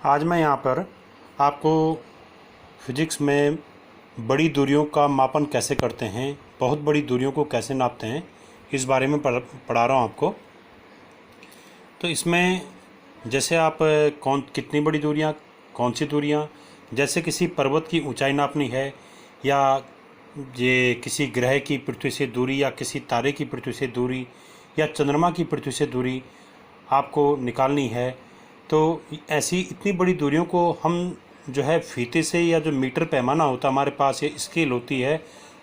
आज मैं यहाँ पर आपको फिजिक्स में बड़ी दूरियों का मापन कैसे करते हैं, बहुत बड़ी दूरियों को कैसे नापते हैं, इस बारे में पढ़ा रहा हूँ आपको। तो इसमें जैसे आप कितनी बड़ी दूरियाँ, कौन सी दूरियाँ, जैसे किसी पर्वत की ऊंचाई नापनी है, या ये किसी ग्रह की पृथ्वी से दूरी, या किसी तारे की पृथ्वी से दूरी, या चंद्रमा की पृथ्वी से दूरी आपको निकालनी है, तो ऐसी इतनी बड़ी दूरियों को हम जो है फीते से, या जो मीटर पैमाना होता है हमारे पास, या स्केल होती है,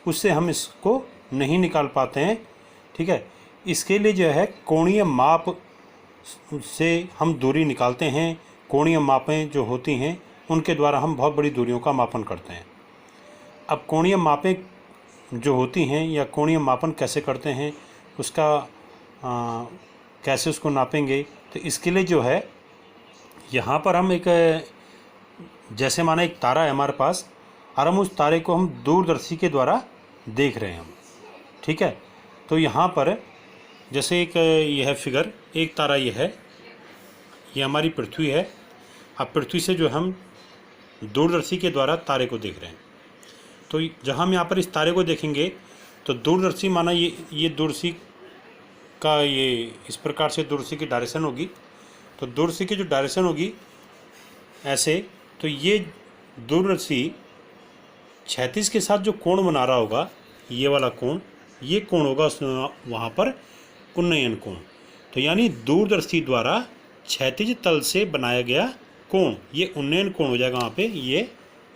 उससे हम इसको नहीं निकाल पाते हैं। ठीक है, इसके लिए जो है कोणीय माप से हम दूरी निकालते हैं। कोणीय मापें जो होती हैं उनके द्वारा हम बहुत बड़ी दूरियों का मापन करते हैं। अब कोणीय मापें जो होती हैं, या कोणीय मापन कैसे करते हैं, उसका कैसे उसको नापेंगे, तो इसके लिए जो है यहाँ पर हम एक, जैसे माना एक तारा है हमारे पास, और हम उस तारे को हम दूरदर्शी के द्वारा देख रहे हैं हम। ठीक है, तो यहाँ पर जैसे एक यह है फिगर, एक तारा ये है, ये हमारी पृथ्वी है। अब पृथ्वी से जो हम दूरदर्शी के द्वारा तारे को देख रहे हैं, तो जहाँ हम यहाँ पर इस तारे को देखेंगे तो दूरदर्शी माना ये दूरदर्शी का ये इस प्रकार से दूरदर्शी की डायरेक्शन होगी। तो दूरदर्शी की जो डायरेक्शन होगी ऐसे, तो ये दूरदर्शी क्षैतिज के साथ जो कोण बना रहा होगा, ये वाला कोण, ये कोण होगा वहाँ पर उन्नयन कोण। तो यानी दूरदर्शी द्वारा क्षैतिज तल से बनाया गया कोण, ये उन्नयन कोण हो जाएगा वहाँ पे। ये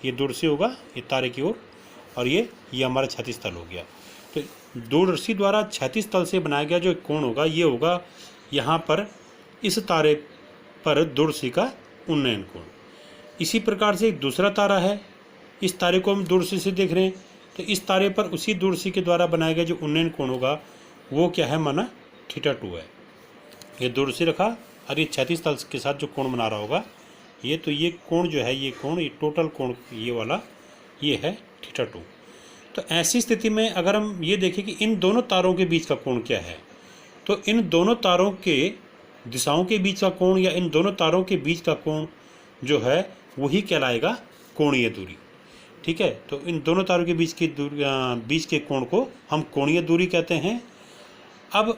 दूरदर्शी होगा, ये तारे की ओर, और ये हमारा क्षैतिज तल हो गया। तो दूरदर्शी द्वारा क्षैतिज तल से बनाया गया जो कोण होगा, ये होगा यहाँ पर इस तारे पर दूरदर्शी का उन्नयन कोण। इसी प्रकार से एक दूसरा तारा है, इस तारे को हम दूरदर्शी से देख रहे हैं, तो इस तारे पर उसी दूरदर्शी के द्वारा बनाया गया जो उन्नयन कोण होगा वो क्या है, माना θ2 है। ये दूरदर्शी रखा और ये क्षैतिज तल के साथ जो कोण बना रहा होगा ये, तो ये कोण जो है, ये कोण, ये टोटल कोण ये वाला, ये है θ2। तो ऐसी स्थिति में अगर हम ये देखें कि इन दोनों तारों के बीच का कोण क्या है, तो इन दोनों तारों के दिशाओं के बीच का कोण, या इन दोनों तारों के बीच का कोण जो है वही कहलाएगा कोणीय दूरी। ठीक है, तो इन दोनों तारों के बीच की बीच के कोण को हम कोणीय दूरी कहते हैं। अब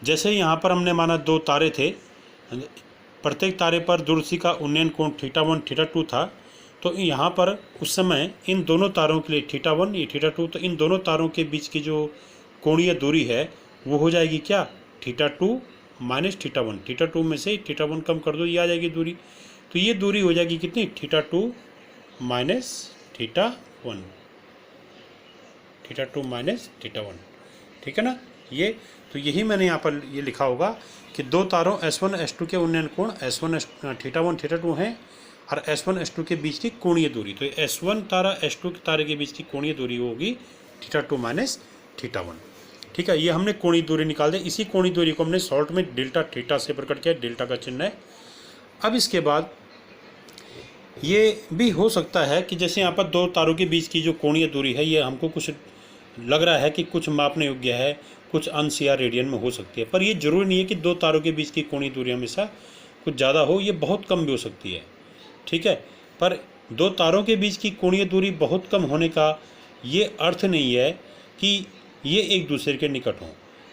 जैसे यहाँ पर हमने माना दो तारे थे, प्रत्येक तारे पर दूरदर्शी का उन्नयन कोण θ1 θ2 था, तो यहाँ पर उस समय इन दोनों तारों के लिए θ1 ये θ2, तो इन दोनों तारों के बीच की जो कोणीय दूरी है वो हो जाएगी क्या, θ2 माइनस θ1। θ2 में से θ1 कम कर दो, ये आ जाएगी दूरी। तो ये दूरी हो जाएगी कितनी, θ2 माइनस θ1, θ2 माइनस θ1। ठीक है ना, ये तो यही मैंने यहाँ पर ये लिखा होगा कि दो तारों S1 S2 के उन्नयन कोण S1 θ1 θ2 हैं, और S1 S2 के बीच की कोणीय दूरी, तो S1 तारा S2 के तारे के बीच की कोणीय दूरी होगी θ2 माइनस θ1। ठीक है, ये हमने कोणीय दूरी निकाल दी। इसी कोणीय दूरी को हमने शॉर्ट में डेल्टा थीटा से प्रकट किया, डेल्टा का चिन्ह है। अब इसके बाद ये भी हो सकता है कि जैसे यहाँ पर दो तारों के बीच की जो कोणीय दूरी है, ये हमको कुछ लग रहा है कि कुछ मापने योग्य है, कुछ अंश या रेडियन में हो सकती है, पर ये जरूरी नहीं है कि दो तारों के बीच की कोणीय दूरी हमेशा कुछ ज़्यादा हो, ये बहुत कम भी हो सकती है। ठीक है, पर दो तारों के बीच की कोणीय दूरी बहुत कम होने का ये अर्थ नहीं है कि ये एक दूसरे के निकट हों।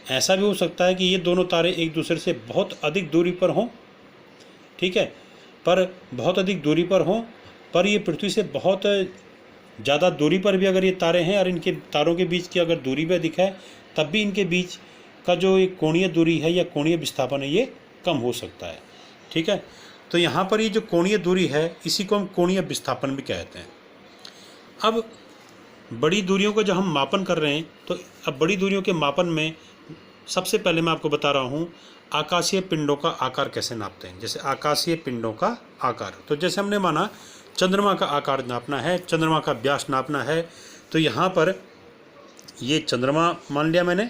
ऐसा भी हो सकता है कि ये दोनों तारे एक दूसरे से बहुत अधिक दूरी पर हों। ठीक है, पर बहुत अधिक दूरी पर हों, पर ये पृथ्वी से बहुत ज़्यादा दूरी पर भी अगर ये तारे हैं, और इनके तारों के बीच की अगर दूरी भी अधिक है, तब भी इनके बीच का जो एक कोणीय दूरी है या कोणीय विस्थापन है ये कम हो सकता है। ठीक है, तो यहाँ पर ये जो कोणीय दूरी है इसी को हम कोणीय विस्थापन भी कहते हैं। अब बड़ी दूरियों का जब हम मापन कर रहे हैं, तो अब बड़ी दूरियों के मापन में सबसे पहले मैं आपको बता रहा हूँ आकाशीय पिंडों का आकार कैसे नापते हैं। जैसे आकाशीय पिंडों का आकार, तो जैसे हमने माना चंद्रमा का आकार नापना है, चंद्रमा का व्यास नापना है, तो यहाँ पर ये चंद्रमा मान लिया मैंने,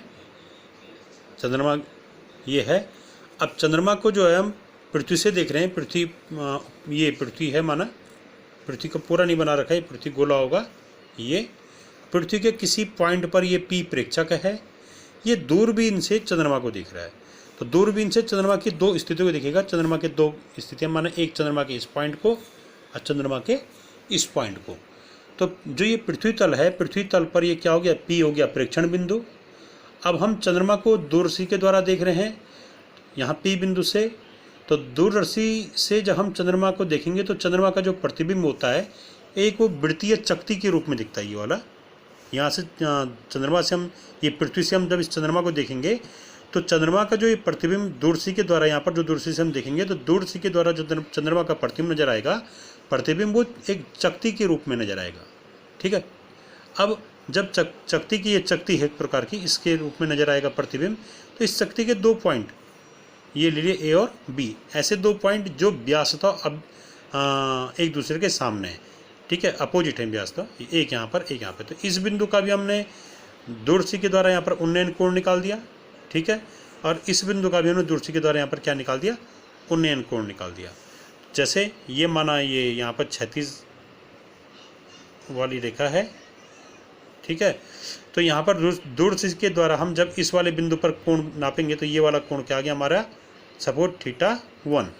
चंद्रमा ये है। अब चंद्रमा को जो है हम पृथ्वी से देख रहे हैं, पृथ्वी ये पृथ्वी है, माना पृथ्वी को पूरा नहीं बना रखा है, पृथ्वी गोला होगा। ये पृथ्वी के किसी पॉइंट पर ये P प्रेक्षक है, ये दूरबीन से चंद्रमा को देख रहा है। तो दूरबीन से चंद्रमा की दो स्थितियों को देखिएगा। चंद्रमा के दो स्थितियाँ, माने एक चंद्रमा के इस पॉइंट को और चंद्रमा के इस पॉइंट को। तो जो ये पृथ्वी तल है, पृथ्वी तल पर ये क्या हो गया, पी हो गया प्रेक्षण बिंदु। अब हम चंद्रमा को दूरदर्शी के द्वारा देख रहे हैं यहाँ पी बिंदु से। तो दूरदर्शी से जब हम चंद्रमा को देखेंगे तो चंद्रमा का जो प्रतिबिंब होता है एक वो वृत्तीय चकती के रूप में दिखता है। ये वाला यहाँ से चंद्रमा से हम, ये पृथ्वी से हम जब इस चंद्रमा को देखेंगे तो चंद्रमा का जो ये प्रतिबिंब दूरदर्शी के द्वारा, यहाँ पर जो दूरदर्शी से हम देखेंगे तो दूरदर्शी के द्वारा जो चंद्रमा का प्रतिबिंब नजर आएगा, प्रतिबिंब वो एक चकती के रूप में नजर आएगा। ठीक है। अब जब चकती की, ये चकती है एक प्रकार की, इसके रूप में नजर आएगा प्रतिबिंब। तो इस चकती के दो पॉइंट, ये ले लिए ए और बी, ऐसे दो पॉइंट जो व्यासतः अब एक दूसरे के सामने है। ठीक है, अपोजिट है व्यासतः, एक यहाँ पर एक यहाँ पर। तो इस बिंदु का भी हमने दूरदर्शी के द्वारा यहाँ पर उन्नयन कोण निकाल दिया। ठीक है, और इस बिंदु का भी हमने दूरदर्शी के द्वारा यहाँ पर क्या निकाल दिया, उन्नयन कोण निकाल दिया। जैसे ये माना ये यहाँ पर 36 वाली रेखा है। ठीक है, तो यहाँ पर दूरदर्शी के द्वारा हम जब इस वाले बिंदु पर कोण नापेंगे तो ये वाला कोण क्या आ गया हमारा, सपोज θ1।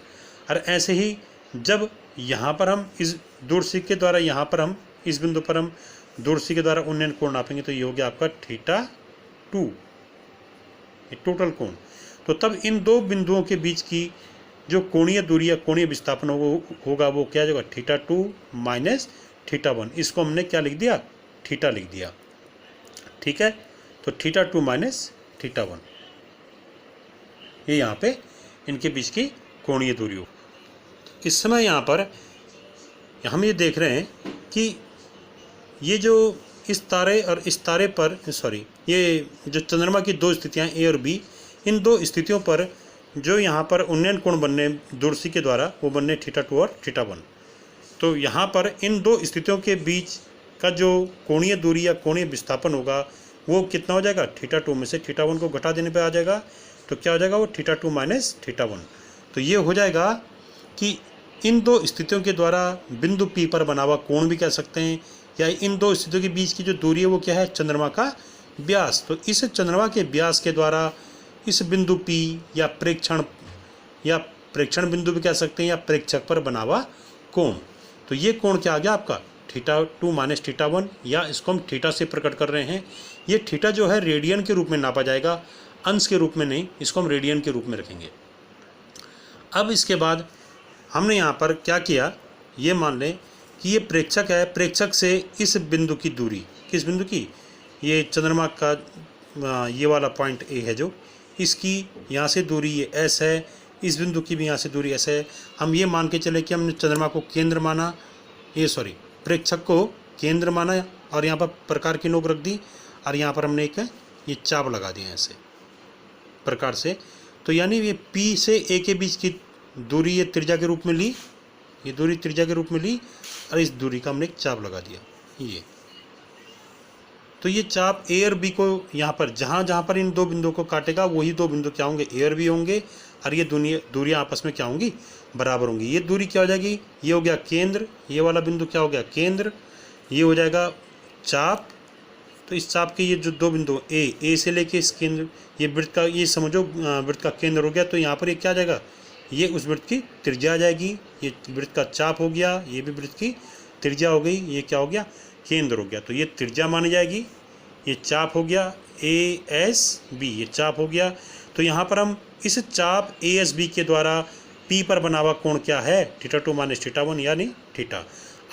और ऐसे ही जब यहाँ पर हम इस दूरदर्शी के द्वारा, यहाँ पर हम इस बिंदु पर हम दूरदर्शी के द्वारा उन्नयन कोण नापेंगे तो ये हो गया आपका θ2, ये टोटल कोण। तो तब इन दो बिंदुओं के बीच की जो कोणीय दूरी या कोणीय विस्थापन होगा वो क्या होगा, θ2 माइनस θ1। इसको हमने क्या लिख दिया, थीटा लिख दिया। ठीक है, तो θ2 माइनस θ1, ये यहाँ पे इनके बीच की कोणीय दूरी हो। इस समय यहाँ पर हम ये देख रहे हैं कि ये जो इस तारे और इस तारे पर, सॉरी, ये जो चंद्रमा की दो स्थितियाँ ए और बी, इन दो स्थितियों पर जो यहाँ पर उन्नयन कोण बनने दूरदर्शी के द्वारा वो बनने θ2 और θ1। तो यहाँ पर इन दो स्थितियों के बीच का जो कोणीय दूरी या कोणीय विस्थापन होगा वो कितना हो जाएगा, θ2 में से θ1 को घटा देने पे आ जाएगा। तो क्या हो जाएगा वो θ2 माइनस θ1। तो ये हो जाएगा कि इन दो स्थितियों के द्वारा बिंदु P पर बना हुआ कोण भी कह सकते हैं, या इन दो स्थितियों के बीच की जो दूरी है वो क्या है, चंद्रमा का व्यास। तो इस चंद्रमा के व्यास के द्वारा इस बिंदु P या प्रेक्षण बिंदु भी कह सकते हैं, या प्रेक्षक पर बना हुआ कोण। तो ये कोण क्या आ गया आपका, θ2 माइनस θ1, या इसको हम थीटा से प्रकट कर रहे हैं। ये थीटा जो है रेडियन के रूप में नापा जाएगा, अंश के रूप में नहीं, इसको हम रेडियन के रूप में रखेंगे। अब इसके बाद हमने यहाँ पर क्या किया, ये मान लें कि ये प्रेक्षक है, प्रेक्षक से इस बिंदु की दूरी, किस बिंदु की, ये चंद्रमा का ये वाला पॉइंट ए है जो, इसकी यहाँ से दूरी ये एस है, इस बिंदु की भी यहाँ से दूरी एस है। हम ये मान के चले कि हमने चंद्रमा को केंद्र माना, प्रेक्षक को केंद्र माना, और यहाँ पर प्रकार की नोक रख दी, और यहाँ पर हमने एक ये चाप लगा दिया ऐसे प्रकार से। तो यानी ये P से A के बीच की दूरी ये त्रिज्या के रूप में ली, ये दूरी त्रिज्या के रूप में ली, और इस दूरी का हमने एक चाप लगा दिया ये। तो ये चाप A और B को यहाँ पर जहाँ पर इन दो बिंदुओं को काटेगा वही दो बिंदु क्या होंगे, A और B होंगे, और ये दूरियाँ आपस में क्या होंगी, बराबर होंगी। ये दूरी क्या हो जाएगी, ये हो गया केंद्र, ये वाला बिंदु क्या हो गया केंद्र, ये हो जाएगा चाप। तो इस चाप के ये जो दो बिंदु ए से लेके इस केंद्र, ये वृत्त का, ये समझो वृत्त का केंद्र हो गया। तो यहाँ पर ये क्या आ जाएगा, ये उस वृत्त की त्रिज्या आ जाएगी, ये वृत्त का चाप हो गया, ये भी वृत्त की त्रिज्या हो गई, ये क्या हो गया, केंद्र हो गया। तो ये त्रिज्या मानी जाएगी, ये चाप हो गया ASB, ये चाप हो गया। तो यहाँ पर हम इस चाप ASB के द्वारा P पर बना हुआ कोण क्या है, θ2 माइनस θ1, यानी थीटा।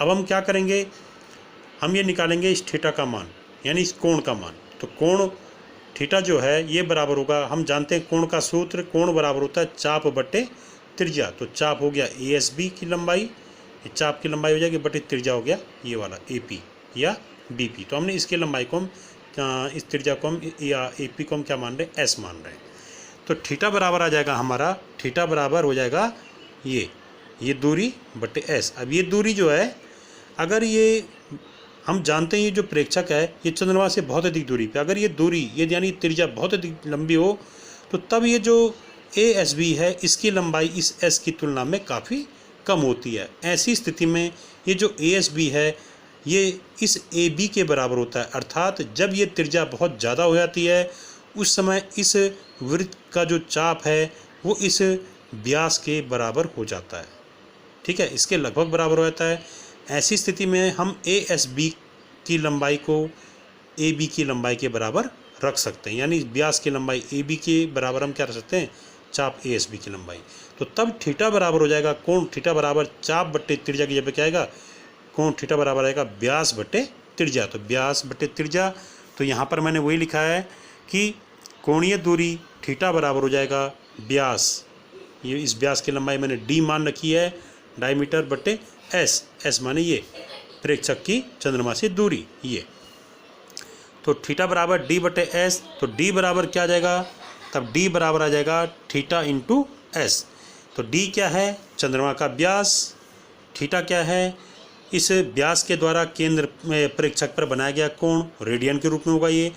अब हम क्या करेंगे, हम ये निकालेंगे इस थीटा का मान, यानी इस कोण का मान। तो कोण थीटा जो है ये बराबर होगा, हम जानते हैं कोण का सूत्र, कोण बराबर होता है चाप बटे त्रिज्या। तो चाप हो गया ASB की लंबाई, ये चाप की लंबाई हो जाएगी, बटे त्रिज्या हो गया ये वाला AP या BP। तो हमने इसकी लंबाई को हम, इस त्रिज्या को हम या AP को हम क्या मान रहे हैं, S मान रहे हैं। तो थीटा बराबर आ जाएगा हमारा, थीटा बराबर हो जाएगा ये दूरी बटे S। अब ये दूरी जो है, अगर ये हम जानते हैं ये जो प्रेक्षक है ये चंद्रमा से बहुत अधिक दूरी पे, अगर ये दूरी, ये यानी त्रिज्या बहुत अधिक लंबी हो, तो तब ये जो ASB है इसकी लंबाई इस S की तुलना में काफ़ी कम होती है। ऐसी स्थिति में ये जो ASB है ये इस AB के बराबर होता है, अर्थात जब ये त्रिज्या बहुत ज़्यादा हो जाती है उस समय इस वृत्त का जो चाप है वो इस व्यास के बराबर हो जाता है। ठीक है, इसके लगभग बराबर हो जाता है। ऐसी स्थिति में हम ए एस बी की लंबाई को ए बी की लंबाई के बराबर रख सकते हैं, यानी व्यास की लंबाई ए बी के बराबर हम क्या रख सकते हैं, चाप ए एस बी की लंबाई। तो तब थीटा बराबर हो जाएगा कोण थीटा बराबर चाप बट्टे त्रिज्या की जगह क्या आएगा, कोण थीटा बराबर आएगा व्यास बट्टे त्रिज्या। तो व्यास बट्टे त्रिज्या, तो यहाँ पर मैंने वही लिखा है कि कोणीय दूरी थीटा बराबर हो जाएगा व्यास, ये इस व्यास की लंबाई मैंने डी मान रखी है, डायमीटर बट्टे एस, एस माने ये प्रेक्षक की चंद्रमा से दूरी ये। तो थीटा बराबर डी बटे एस, तो डी बराबर क्या आ जाएगा, तब डी बराबर आ जाएगा थीटा इंटू एस। तो डी क्या है, चंद्रमा का व्यास, थीटा क्या है, इस व्यास के द्वारा केंद्र में प्रेक्षक पर बनाया गया कोण रेडियन के रूप में होगा ये।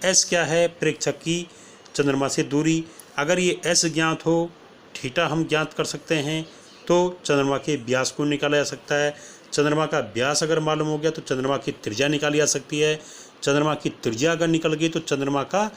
एस क्या है, प्रेक्षक की चंद्रमा से दूरी। अगर ये एस ज्ञात हो, थीटा हम ज्ञात कर सकते हैं, तो चंद्रमा के व्यास को निकाला जा सकता है। चंद्रमा का व्यास अगर मालूम हो गया तो चंद्रमा की त्रिज्या निकाली जा सकती है। चंद्रमा की त्रिज्या अगर निकल गई तो चंद्रमा का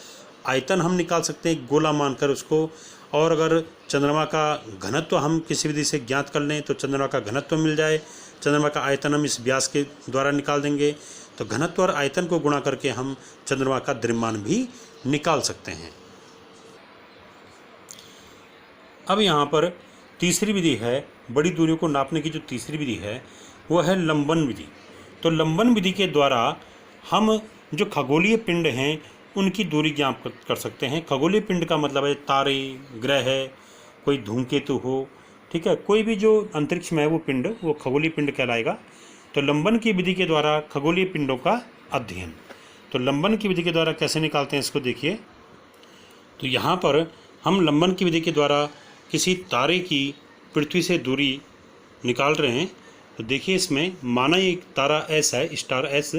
आयतन हम निकाल सकते हैं गोला मानकर उसको। और अगर चंद्रमा का घनत्व हम किसी विधि से ज्ञात कर लें तो चंद्रमा का घनत्व मिल जाए, चंद्रमा का आयतन हम इस व्यास के द्वारा निकाल देंगे। तो घनत्व और आयतन को गुणा करके हम चंद्रमा का द्रव्यमान भी निकाल सकते हैं। अब यहाँ पर तीसरी विधि है, बड़ी दूरियों को नापने की जो तीसरी विधि है वो है लंबन विधि। तो लंबन विधि के द्वारा हम जो खगोलीय पिंड हैं उनकी दूरी ज्ञात कर सकते हैं। खगोलीय पिंड का मतलब है तारे, ग्रह, कोई धूमकेतु हो, ठीक है, कोई भी जो अंतरिक्ष में है वो पिंड, वो खगोलीय पिंड कहलाएगा। तो लंबन की विधि के द्वारा खगोलीय पिंडों का अध्ययन। तो लंबन की विधि के द्वारा कैसे निकालते हैं इसको देखिए। तो यहाँ पर हम लंबन की विधि के द्वारा किसी तारे की पृथ्वी से दूरी निकाल रहे हैं। तो देखिए इसमें माना ये तारा एस है, स्टार एस।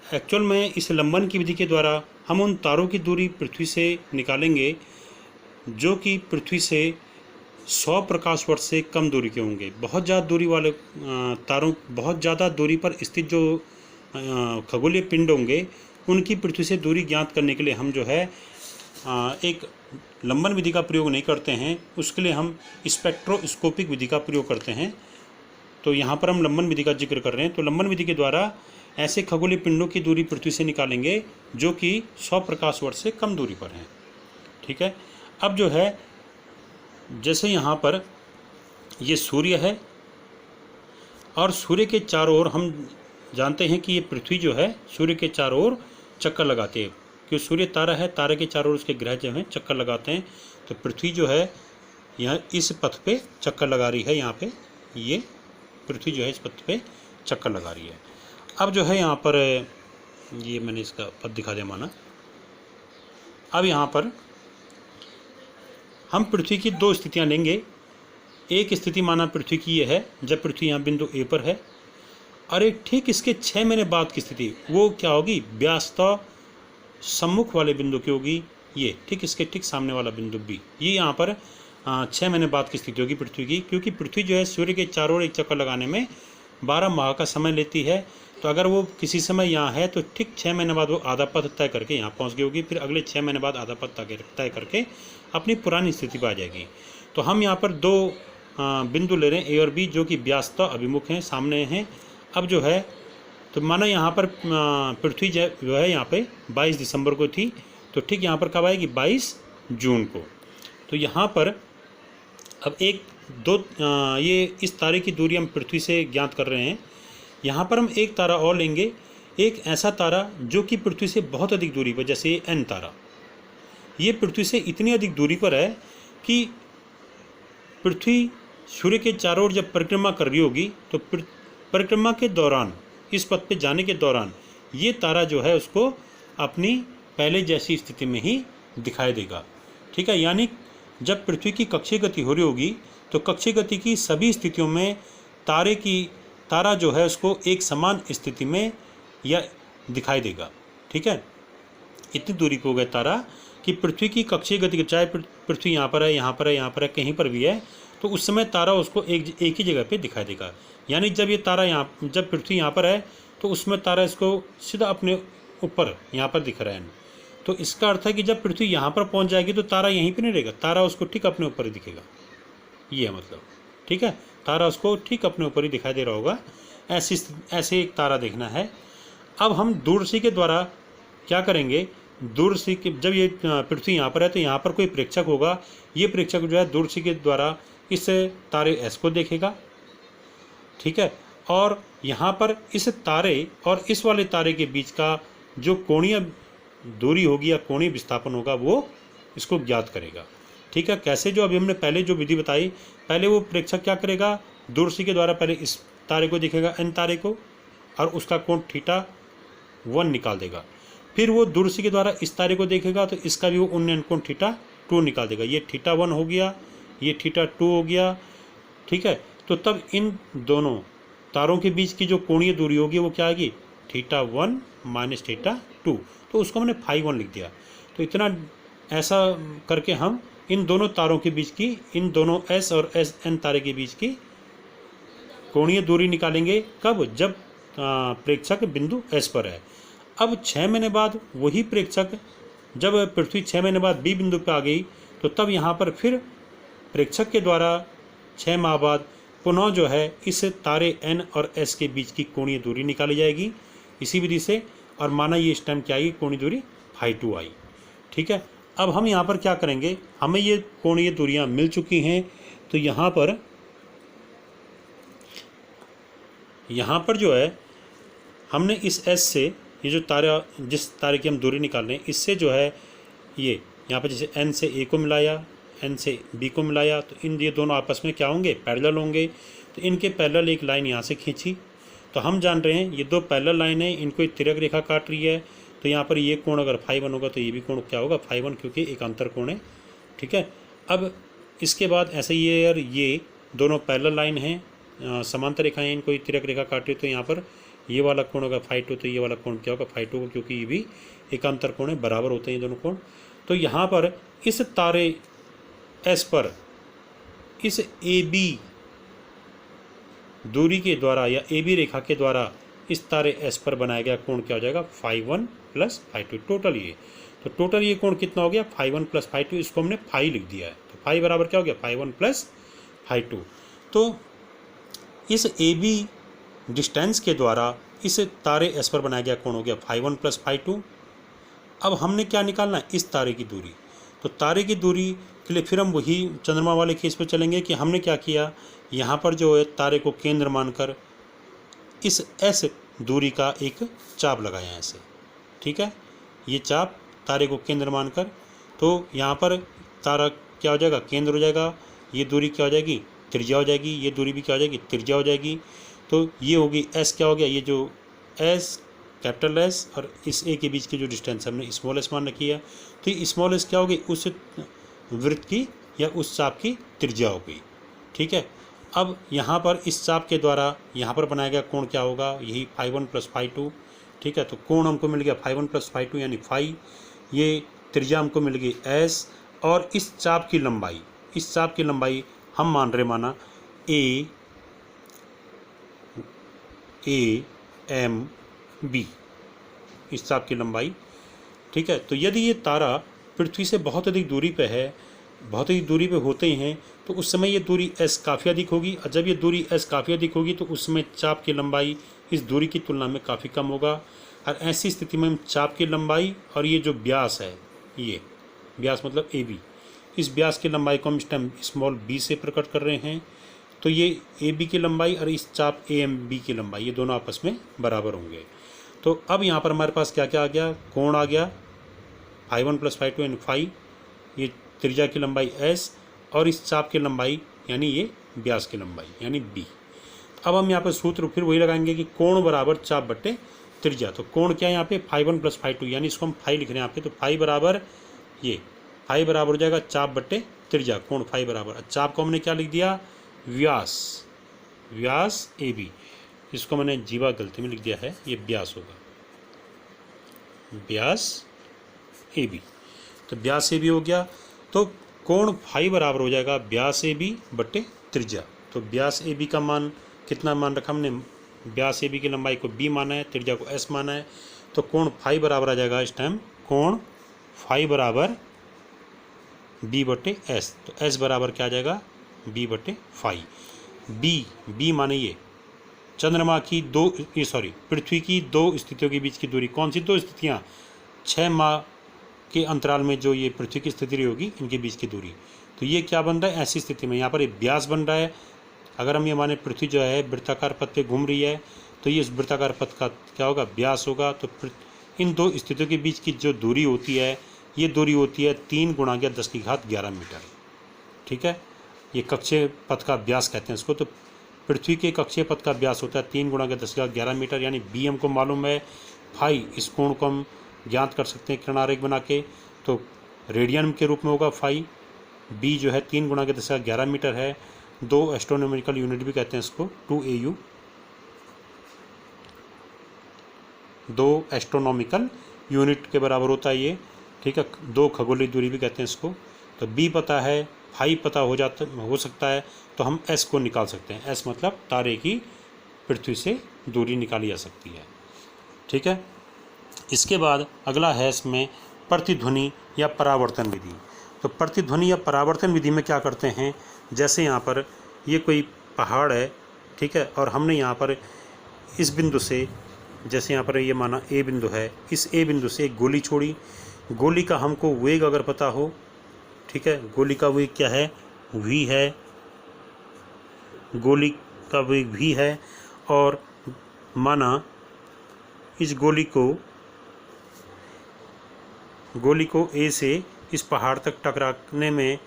एक्चुअल में इस लंबन की विधि के द्वारा हम उन तारों की दूरी पृथ्वी से निकालेंगे जो कि पृथ्वी से 100 प्रकाश वर्ष से कम दूरी के होंगे। बहुत ज़्यादा दूरी वाले तारों, बहुत ज़्यादा दूरी पर स्थित जो खगोलीय पिंड होंगे उनकी पृथ्वी से दूरी ज्ञात करने के लिए हम जो है एक लंबन विधि का प्रयोग नहीं करते हैं, उसके लिए हम स्पेक्ट्रोस्कोपिक विधि का प्रयोग करते हैं। तो यहाँ पर हम लंबन विधि का जिक्र कर रहे हैं। तो लंबन विधि के द्वारा ऐसे खगोलीय पिंडों की दूरी पृथ्वी से निकालेंगे जो कि 100 प्रकाश वर्ष से कम दूरी पर हैं। ठीक है, अब जो है जैसे यहाँ पर ये सूर्य है और सूर्य के चारों ओर हम जानते हैं कि ये पृथ्वी जो है सूर्य के चारों ओर चक्कर लगाती है, क्योंकि सूर्य तारा है, तारे के चारों ओर उसके ग्रह जो हैं चक्कर लगाते हैं। तो पृथ्वी जो है यहाँ इस पथ पे चक्कर लगा रही है, यहाँ पे ये पृथ्वी जो है इस पथ पे चक्कर लगा रही है। अब जो है यहाँ पर ये मैंने इसका पथ दिखा दिया माना। अब यहाँ पर हम पृथ्वी की दो स्थितियाँ लेंगे। एक स्थिति माना पृथ्वी की ये है जब पृथ्वी यहाँ बिंदु ए पर है, और एक ठीक इसके 6 महीने बाद की स्थिति, वो क्या होगी, व्यासतः सम्मुख वाले बिंदु की होगी, ये ठीक इसके ठीक सामने वाला बिंदु बी। ये यहाँ पर 6 महीने बाद की स्थिति होगी पृथ्वी की, क्योंकि पृथ्वी जो है सूर्य के चारों ओर एक चक्कर लगाने में 12 माह का समय लेती है। तो अगर वो किसी समय यहाँ है तो ठीक 6 महीने बाद वो आधा पथ तय करके यहाँ पहुँच गई होगी, फिर अगले 6 महीने बाद आधा पथ तय करके अपनी पुरानी स्थिति पर आ जाएगी। तो हम यहाँ पर दो बिंदु ले रहे हैं, ए और बी, जो कि व्यासतः अभिमुख हैं, सामने हैं। अब जो है तो माना यहाँ पर पृथ्वी जो है यहाँ पे 22 दिसंबर को थी, तो ठीक यहाँ पर कब आएगी, 22 जून को। तो यहाँ पर अब ये इस तारे की दूरी हम पृथ्वी से ज्ञात कर रहे हैं। यहाँ पर हम एक तारा और लेंगे, एक ऐसा तारा जो कि पृथ्वी से बहुत अधिक दूरी पर, जैसे ये एन तारा, ये पृथ्वी से इतनी अधिक दूरी पर है कि पृथ्वी सूर्य के चारों ओर जब परिक्रमा कर रही होगी तो परिक्रमा के दौरान, इस पथ पे जाने के दौरान, ये तारा जो है उसको अपनी पहले जैसी स्थिति में ही दिखाई देगा। ठीक है, यानी जब पृथ्वी की कक्षीय गति हो रही होगी तो कक्षीय गति की सभी स्थितियों में तारा जो है उसको एक समान स्थिति में या दिखाई देगा। ठीक है, इतनी दूरी पे हो गया तारा कि पृथ्वी की कक्षीय गति, चाहे पृथ्वी यहाँ पर है, यहाँ पर है, यहाँ पर है, कहीं पर भी है, तो उस समय तारा उसको एक ही जगह पे दिखाई देगा। यानी जब ये तारा जब पृथ्वी यहाँ पर है तो उसमें तारा इसको सीधा अपने ऊपर यहाँ पर दिख रहा है, तो इसका अर्थ है कि जब पृथ्वी यहाँ पर पहुँच जाएगी तो तारा यहीं पर नहीं रहेगा, तारा उसको ठीक अपने ऊपर ही दिखेगा, ये है मतलब। ठीक है, तारा उसको ठीक अपने ऊपर ही दिखाई दे रहा होगा। ऐसे एक तारा देखना है। अब हम दूरदर्शी के द्वारा क्या करेंगे, दूरदर्शी के जब ये पृथ्वी यहाँ पर है तो यहाँ पर कोई प्रेक्षक होगा, ये प्रेक्षक जो है दूरदर्शी के द्वारा इस तारे एस को देखेगा। ठीक है, और यहाँ पर इस तारे और इस वाले तारे के बीच का जो कोणीय दूरी होगी या कोणीय विस्थापन होगा वो इसको ज्ञात करेगा। ठीक है, कैसे, जो अभी हमने पहले जो विधि बताई, पहले वो प्रेक्षक क्या करेगा, दूरदर्शी के द्वारा पहले इस तारे को देखेगा, एन तारे को, और उसका कोण θ1 निकाल देगा। फिर वो दूरदर्शी के द्वारा इस तारे को देखेगा तो इसका भी वो उन्नयन कोण θ2 निकाल देगा। ये θ1 हो गया, ये θ2 हो गया। ठीक है, तो तब इन दोनों तारों के बीच की जो कोणीय दूरी होगी वो क्या आएगी, θ1 माइनस θ2, तो उसको हमने φ1 लिख दिया। तो इतना ऐसा करके हम इन दोनों तारों के बीच की, इन दोनों एस और एस एन तारे के बीच की कोणीय दूरी निकालेंगे। कब, जब प्रेक्षक बिंदु एस पर है। अब 6 महीने बाद वही प्रेक्षक, जब पृथ्वी 6 महीने बाद बी बिंदु पर आ गई तो तब यहाँ पर फिर प्रेक्षक के द्वारा 6 माह बाद पुनः जो है इस तारे एन और एस के बीच की कोणीय दूरी निकाली जाएगी इसी विधि से, और माना ये इस टाइम क्या आई, कोणीय दूरी φ2 आई। ठीक है, अब हम यहाँ पर क्या करेंगे, हमें ये कोणीय दूरियाँ मिल चुकी हैं, तो यहाँ पर जो है हमने इस एस से, ये जो तारा, जिस तारे की हम दूरी निकाल रहे हैं, इससे जो है ये यहाँ पर जैसे एन से ए को मिलाया, एन से बी को मिलाया, तो ये दोनों आपस में क्या होंगे, पैरेलल होंगे। तो इनके पैरेलल एक लाइन यहाँ से खींची, तो हम जान रहे हैं ये दो पैरेलल लाइन है, इनको एक तिर्यक रेखा काट रही है। तो यहाँ पर ये कोण अगर φ1 होगा तो ये भी कोण क्या होगा, φ1, क्योंकि एक अंतर कोण है। ठीक है, अब इसके बाद ऐसे ये और ये दोनों पैरेलल लाइन हैं, समांतर रेखाएं, इनको एक तिर्यक रेखा काट रही है। तो यहाँ पर ये वाला कोण होगा φ2, तो ये वाला कोण क्या होगा, φ2 होगा, क्योंकि ये भी एक अंतर कोण है, बराबर होते हैं ये दोनों कोण। तो यहाँ पर इस तारे एस पर इस ए बी दूरी के द्वारा या ए बी रेखा के द्वारा इस तारे एस पर बनाया गया कोण क्या हो जाएगा, φ1 प्लस φ2, टोटल ये। तो टोटल ये कोण कितना हो गया, φ1 प्लस φ2, इसको हमने फाई लिख दिया है। तो फाई बराबर क्या हो गया, φ1 प्लस φ2। तो इस ए बी डिस्टेंस के द्वारा इस तारे एस पर बनाया गया कोण हो गया φ1 प्लस φ2। अब हमने क्या निकालना है, इस तारे की दूरी। तो तारे की दूरी के लिए फिर हम वही चंद्रमा वाले केस पर चलेंगे कि हमने क्या किया, यहाँ पर जो है तारे को केंद्र मानकर इस एस दूरी का एक चाप लगाया है ऐसे। ठीक है, ये चाप तारे को केंद्र मानकर, तो यहाँ पर तारा क्या हो जाएगा, केंद्र हो जाएगा, ये दूरी क्या हो जाएगी, त्रिज्या हो जाएगी, ये दूरी भी क्या हो जाएगी, त्रिज्या हो जाएगी। तो ये होगी एस, क्या हो गया, ये जो एस, कैपिटल एस और इस ए के बीच की जो डिस्टेंस हमने स्मॉल एस मान रखी है, तो ये स्मॉल एस क्या होगी, उस वृत्त की या उस चाप की त्रिज्या होगी। ठीक है, अब यहाँ पर इस चाप के द्वारा यहाँ पर बनाया गया कोण क्या होगा, यही φ1 प्लस φ2। ठीक है, तो कोण हमको मिल गया φ1 प्लस φ2 यानी फाई, ये त्रिज्या हमको मिल गई एस, और इस चाप की लंबाई, इस चाप की लंबाई हम मान रहे, माना ए एम बी, इस चाप की लंबाई। ठीक है, तो यदि ये तारा पृथ्वी से बहुत अधिक दूरी पे है, बहुत अधिक दूरी पे होते हैं, तो उस समय ये दूरी एस काफ़ी अधिक होगी, और जब ये दूरी एस काफ़ी अधिक होगी तो उस समय चाप की लंबाई इस दूरी की तुलना में काफ़ी कम होगा। और ऐसी स्थिति में हम चाप की लंबाई और ये जो व्यास है, ये व्यास मतलब ए बी, इस व्यास की लंबाई को हम इस टाइम स्मॉल बी से प्रकट कर रहे हैं। तो ये ए बी की लंबाई और इस चाप ए एम बी की लंबाई, ये दोनों आपस में बराबर होंगे। तो अब यहाँ पर हमारे पास क्या क्या आ गया, कोण आ गया φ1 प्लस φ2 यानी फाई, ये त्रिज्या की लंबाई एस, और इस चाप की लंबाई यानी ये व्यास की लंबाई यानी बी। अब हम यहाँ पर सूत्र फिर वही लगाएंगे कि कोण बराबर चाप बट्टे त्रिज्या। तो कोण क्या है यहाँ पे, φ1 प्लस φ2, यानी इसको हम फाई लिख रहे हैं यहाँ पे। तो फाई बराबर ये, फाई बराबर हो जाएगा चाप बट्टे त्रिज्या, कोण फाई बराबर, चाप को हमने क्या लिख दिया, व्यास, व्यास ए बी, इसको मैंने जीवा गलती में लिख दिया है, ये व्यास होगा, व्यास ए बी। तो व्यास ए बी हो गया, तो कोण फाई बराबर हो जाएगा व्यास ए बी बट्टे त्रिज्या। तो व्यास ए बी का मान कितना मान रखा हमने, व्यास ए बी की लंबाई को बी माना है, त्रिज्या को एस माना है। तो कोण फाई बराबर आ जाएगा इस टाइम, कोण फाई बराबर बी बटे एस। तो एस बराबर क्या आ जाएगा, बी बटे फाई। बी माने ये चंद्रमा की पृथ्वी की दो स्थितियों के बीच की दूरी। कौन सी दो स्थितियाँ? 6 माह के अंतराल में जो ये पृथ्वी की स्थिति रही होगी, इनके बीच की दूरी। तो ये क्या बन रहा है, ऐसी स्थिति में यहाँ पर एक व्यास बन रहा है। अगर हम ये माने पृथ्वी जो है वृत्ताकार पथ पे घूम रही है, तो ये इस वृत्ताकार पथ का क्या होगा, व्यास होगा। तो इन दो स्थितियों के बीच की जो दूरी होती है, ये दूरी होती है 3 × 10⁻11 मीटर। ठीक है, ये कक्षीय पथ का व्यास कहते हैं इसको। तो पृथ्वी के कक्षीय पथ का व्यास होता है 3 × 10⁻11 मीटर, यानी बी हमको मालूम है। फाई, इस कोण को हम ज्ञात कर सकते हैं किरण आरेख बना के, तो रेडियन के रूप में होगा फाई। बी जो है 3 × 10⁻11 मीटर है। 2 एस्ट्रोनॉमिकल यूनिट भी कहते हैं इसको, 2 AU, 2 एस्ट्रोनॉमिकल यूनिट के बराबर होता है ये। ठीक है, 2 खगोलीय दूरी भी कहते हैं इसको। तो बी पता है, फाई पता हो सकता है, तो हम एस को निकाल सकते हैं। एस मतलब तारे की पृथ्वी से दूरी निकाली जा सकती है। ठीक है, इसके बाद अगला है इसमें प्रतिध्वनि या परावर्तन विधि। तो प्रतिध्वनि या परावर्तन विधि में क्या करते हैं, जैसे यहाँ पर ये कोई पहाड़ है, ठीक है, और हमने यहाँ पर इस बिंदु से, जैसे यहाँ पर ये माना ए बिंदु है, इस ए बिंदु से एक गोली छोड़ी। गोली का हमको वेग अगर पता हो, ठीक है, गोली का वेग क्या है, v है, गोली का वेग v है। और माना इस गोली को ए से इस पहाड़ तक टकराने में,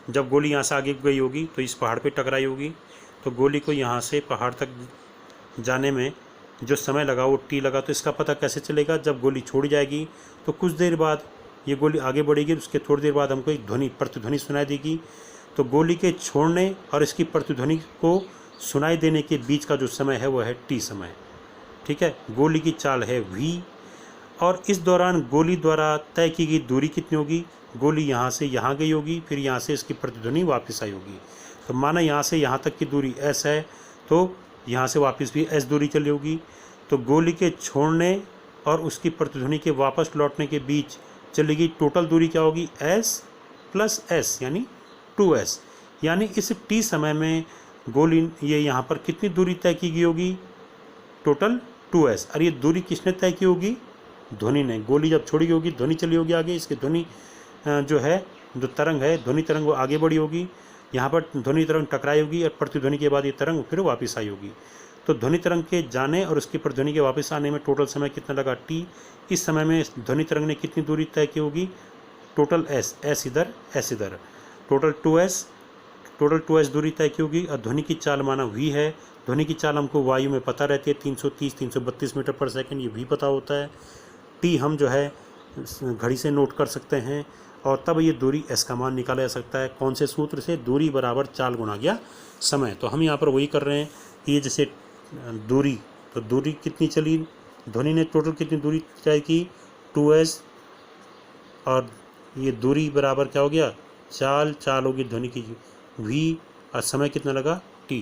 जब गोली यहाँ से आगे गई होगी तो इस पहाड़ पे टकराई होगी। तो गोली को यहाँ से पहाड़ तक जाने में जो समय लगा वो t लगा। तो इसका पता कैसे चलेगा, जब गोली छोड़ी जाएगी तो कुछ देर बाद ये गोली आगे बढ़ेगी, उसके थोड़ी देर बाद हमको एक प्रतिध्वनि सुनाई देगी। तो गोली के छोड़ने और इसकी प्रतिध्वनि को सुनाई देने के बीच का जो समय है वो है t समय। ठीक है, गोली की चाल है v, और इस दौरान गोली द्वारा तय की गई दूरी कितनी होगी, गोली यहाँ से यहाँ गई होगी, फिर यहाँ से इसकी प्रतिध्वनि वापस आई होगी। तो माना यहाँ से यहाँ तक की दूरी s है, तो यहाँ से वापस भी s दूरी चली होगी। तो गोली के छोड़ने और उसकी प्रतिध्वनि के वापस लौटने के बीच चलेगी टोटल दूरी क्या होगी, s + s यानी 2s। यानी इस t समय में गोली ये यहाँ पर कितनी दूरी तय की गई होगी, टोटल 2s। और ये दूरी किसने तय की होगी, ध्वनि ने। गोली जब छोड़ी होगी, ध्वनि चली होगी आगे, इसकी ध्वनि जो है, जो तरंग है, ध्वनि तरंग वो आगे बढ़ी होगी, यहाँ पर ध्वनि तरंग टकराई होगी और प्रतिध्वनि के बाद ये तरंग फिर वापस आई होगी। तो ध्वनि तरंग के जाने और उसकी प्रतिध्वनि के वापस आने में टोटल समय कितना लगा, t। इस समय में ध्वनि तरंग ने कितनी दूरी तय की होगी, टोटल s इधर, s इधर, टोटल 2s दूरी तय की होगी। और ध्वनि की चाल माना v है। ध्वनि की चाल हमको वायु में पता रहती है, 330-332 मीटर पर सेकंड, ये v पता होता है। t हम जो है घड़ी से नोट कर सकते हैं, और तब ये दूरी s का मान निकाला जा सकता है। कौन से सूत्र से, दूरी बराबर चाल गुणा गया समय। तो हम यहाँ पर वही कर रहे हैं कि ये जैसे दूरी, तो दूरी कितनी चली, ध्वनि ने टोटल कितनी दूरी तय की, 2s, और ये दूरी बराबर क्या हो गया, चाल होगी ध्वनि की v, और समय कितना लगा, t।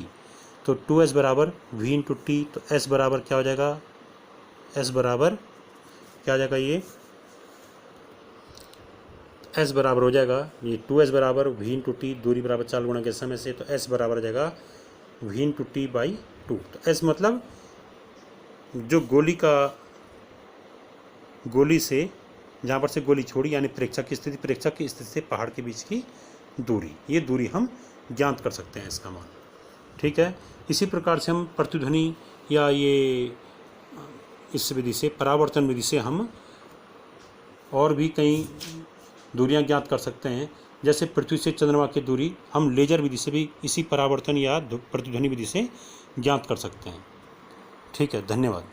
तो 2s बराबर v × t। तो s बराबर क्या हो जाएगा, s बराबर क्या हो जाएगा, ये s बराबर हो जाएगा, ये 2s बराबर v × t, दूरी बराबर चाल गुणा के समय से। तो s बराबर हो जाएगा v × t/2। तो s मतलब जो गोली से, जहाँ पर से गोली छोड़ी, यानी प्रेक्षक की स्थिति से पहाड़ के बीच की दूरी, ये दूरी हम ज्ञात कर सकते हैं इसका मान। ठीक है, इसी प्रकार से हम प्रतिध्वनि या ये इस विधि से, परावर्तन विधि से हम और भी कई दूरियां ज्ञात कर सकते हैं। जैसे पृथ्वी से चंद्रमा की दूरी हम लेजर विधि से भी इसी परावर्तन या प्रतिध्वनि विधि से ज्ञात कर सकते हैं। ठीक है, धन्यवाद।